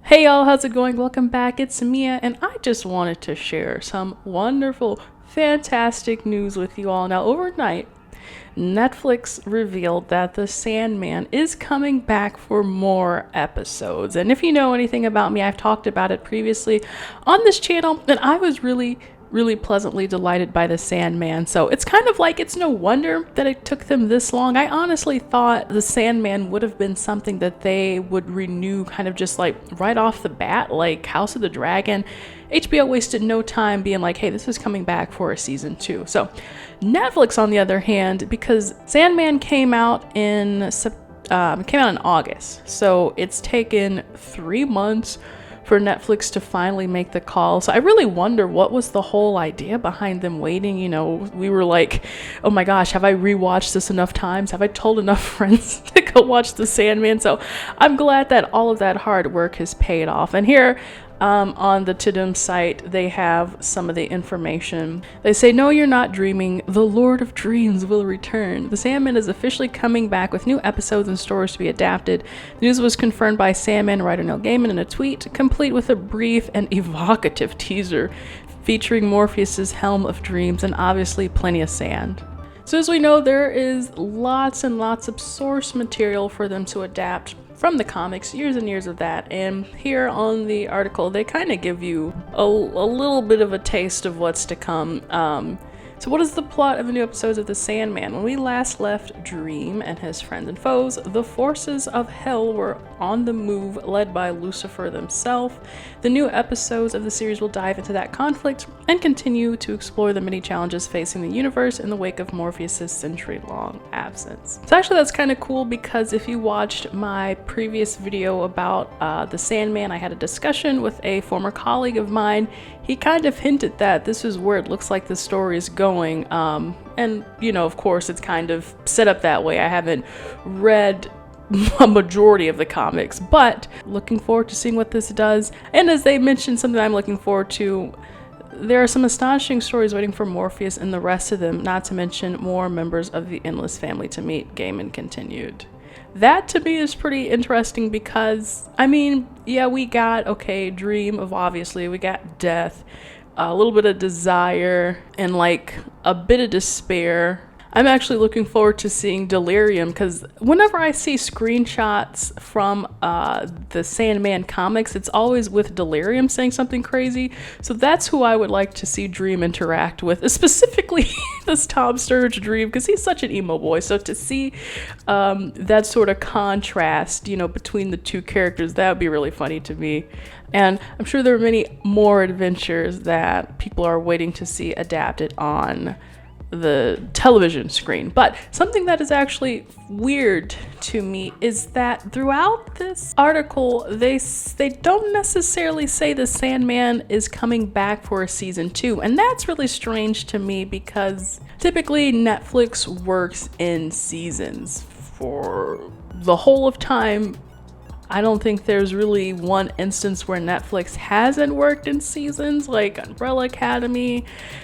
Hey y'all, how's it going? Welcome back. It's Mia, and I just wanted to share some wonderful, fantastic news with you all. Now, overnight, Netflix revealed that The Sandman is coming back for more episodes. And if you know anything about me, I've talked about it previously on this channel, and I was really pleasantly delighted by The Sandman. So it's kind of like it's no wonder that it took them this long. I honestly thought The Sandman would have been something that they would renew kind of just like right off the bat, like House of the Dragon. HBO wasted no time being like, hey, this is coming back for a season 2. So Netflix, on the other hand, because Sandman came out in August, so it's taken 3 months for Netflix to finally make the call. So I really wonder what was the whole idea behind them waiting. You know, we were like, oh my gosh, have I rewatched this enough times? Have I told enough friends to go watch The Sandman? So I'm glad that all of that hard work has paid off. And here on the Tidum site, they have some of the information. They say, no, you're not dreaming. The Lord of Dreams will return. The Sandman is officially coming back with new episodes and stories to be adapted. The news was confirmed by Sandman writer Neil Gaiman in a tweet, complete with a brief and evocative teaser featuring Morpheus's Helm of Dreams and obviously plenty of sand. So as we know, there is lots and lots of source material for them to adapt from the comics, years and years of that. And here on the article, they kind of give you a little bit of a taste of what's to come. So what is the plot of the new episodes of The Sandman? When we last left Dream and his friends and foes, the forces of hell were on the move, led by Lucifer himself. The new episodes of the series will dive into that conflict and continue to explore the many challenges facing the universe in the wake of Morpheus' century-long absence. So actually that's kind of cool, because if you watched my previous video about The Sandman, I had a discussion with a former colleague of mine. He kind of hinted that this is where it looks like the story is going. And, you know, of course, it's kind of set up that way. I haven't read a majority of the comics, but looking forward to seeing what this does. And as they mentioned, something I'm looking forward to, there are some astonishing stories waiting for Morpheus and the rest of them, not to mention more members of the Endless family to meet, Gaiman continued. That to me is pretty interesting because, I mean, yeah, we got, okay, Dream of obviously, we got Death, a little bit of Desire, and like a bit of Despair. I'm actually looking forward to seeing Delirium, because whenever I see screenshots from the Sandman comics, it's always with Delirium saying something crazy. So that's who I would like to see Dream interact with, specifically this Tom Sturridge Dream, because he's such an emo boy. So to see that sort of contrast, you know, between the two characters, that would be really funny to me. And I'm sure there are many more adventures that people are waiting to see adapted on the television screen. But something that is actually weird to me is that throughout this article, they don't necessarily say the Sandman is coming back for a season 2. And that's really strange to me, because typically Netflix works in seasons for the whole of time. I don't think there's really one instance where Netflix hasn't worked in seasons, like Umbrella Academy,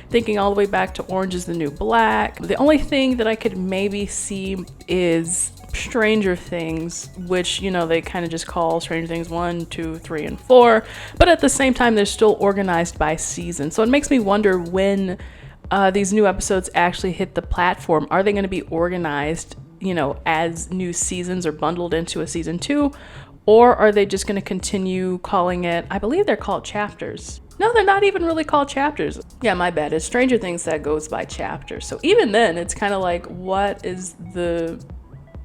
thinking all the way back to Orange is the New Black. The only thing that I could maybe see is Stranger Things, which, you know, they kind of just call Stranger Things 1, 2, 3, and 4, but at the same time, they're still organized by season. So it makes me wonder when these new episodes actually hit the platform. Are they going to be organized, you know, as new seasons or bundled into a season 2? Or are they just going to continue calling it, I believe they're called chapters. No, they're not even really called chapters. Yeah, my bad. It's Stranger Things that goes by chapters. So even then, it's kind of like, what is the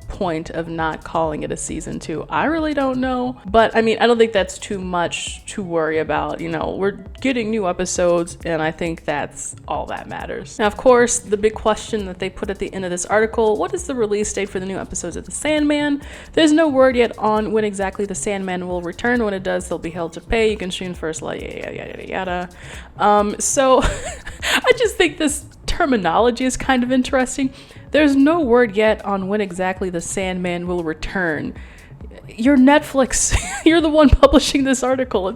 point of not calling it a season 2? I really don't know. But I mean, I don't think that's too much to worry about. You know, we're getting new episodes, and I think that's all that matters. Now, of course, the big question that they put at the end of this article, what is the release date for the new episodes of The Sandman? There's no word yet on when exactly The Sandman will return. When it does, they'll be held to pay. You can stream first, yada. So I just think this terminology is kind of interesting. There's no word yet on when exactly the Sandman will return. You're Netflix. You're the one publishing this article.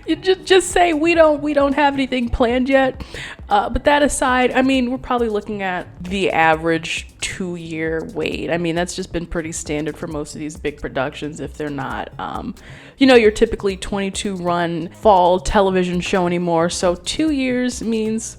You just say we don't have anything planned yet. But that aside, I mean, we're probably looking at the average 2-year wait. I mean, that's just been pretty standard for most of these big productions if they're not, you know, your typically 22 run fall television show anymore. So 2 years means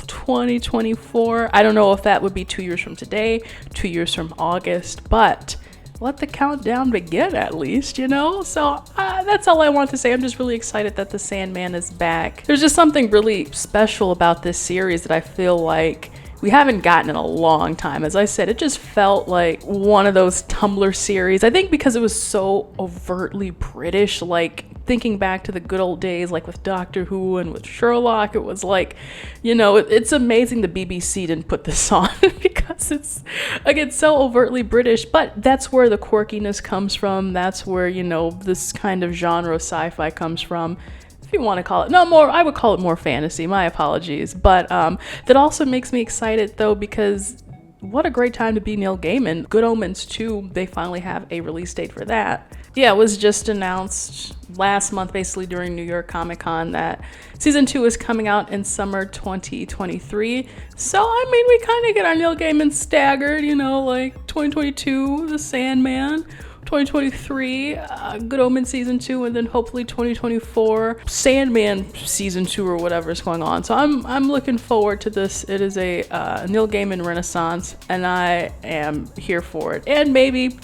2024. I don't know if that would be 2 years from today, 2 years from August, but let the countdown begin at least, you know? So that's all I want to say. I'm just really excited that the Sandman is back. There's just something really special about this series that I feel like we haven't gotten in a long time. As I said, it just felt like one of those Tumblr series. I think because it was so overtly British, like thinking back to the good old days, like with Doctor Who and with Sherlock, it was like, you know, it's amazing the BBC didn't put this on because it's, again, so overtly British, but that's where the quirkiness comes from. That's where, you know, this kind of genre sci-fi comes from. If you want to call it, no, more, I would call it more fantasy, my apologies. But that also makes me excited though, because what a great time to be Neil Gaiman. Good Omens 2, they finally have a release date for that. Yeah, it was just announced last month, basically during New York Comic Con, that season 2 is coming out in summer 2023. So, I mean, we kind of get our Neil Gaiman staggered, you know, like 2022, The Sandman, 2023, Good Omens season 2, and then hopefully 2024, Sandman season 2 or whatever is going on. So I'm looking forward to this. It is a Neil Gaiman renaissance, and I am here for it. And maybe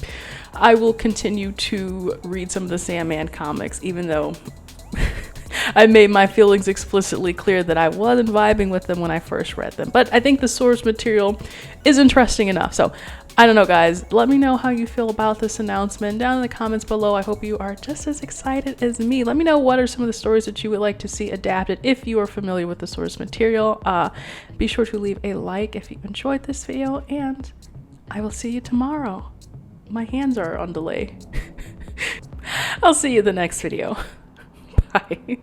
I will continue to read some of the Sandman comics, even though I made my feelings explicitly clear that I wasn't vibing with them when I first read them. But I think the source material is interesting enough. So I don't know, guys. Let me know how you feel about this announcement down in the comments below. I hope you are just as excited as me. Let me know what are some of the stories that you would like to see adapted if you are familiar with the source material. Be sure to leave a like if you enjoyed this video, and I will see you tomorrow. My hands are on delay. I'll see you in the next video. Bye.